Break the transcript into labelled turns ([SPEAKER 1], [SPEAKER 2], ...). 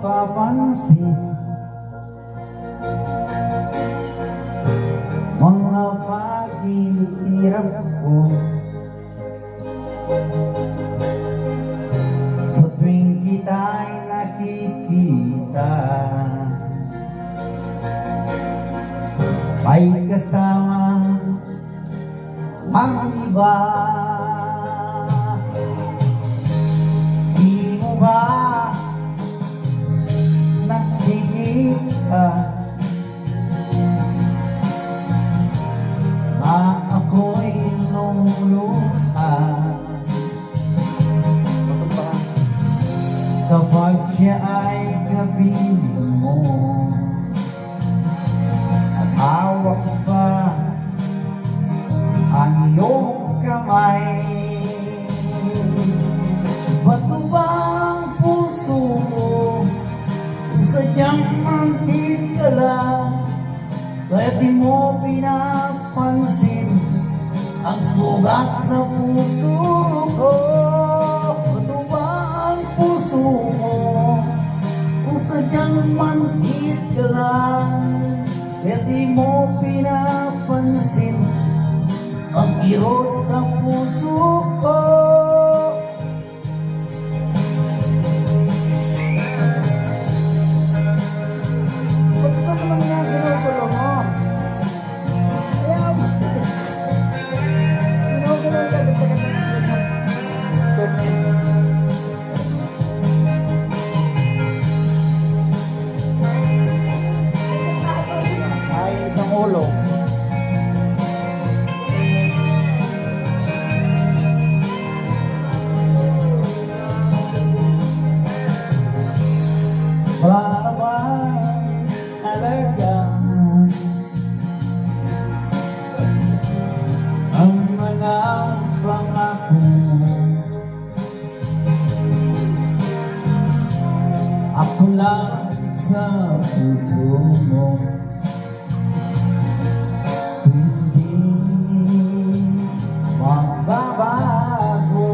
[SPEAKER 1] papansin mga paghihirap ko sa tuwing kita'y nakikita. May kasama ang iba. Di mo ba nakikita na ako'y lumuluha kapag siya ay kapiling mo at hawak pa ang iyong kamay? Bato ba ang puso mo kung sadyang manhid ka lang, kaya di mo pinapansin ang sugat sa puso ko? Bato ba ang puso mo kung sadyang manhid ka lang, kaya di mo pinapansin ang kirot sa puso ko? Ba't ba naman nga ginugulo mo? Ayaw! Ginugulo ka, ay, itong ulo. Wala na ba alaga ang mga pangako mo? Ako lang sa puso mo.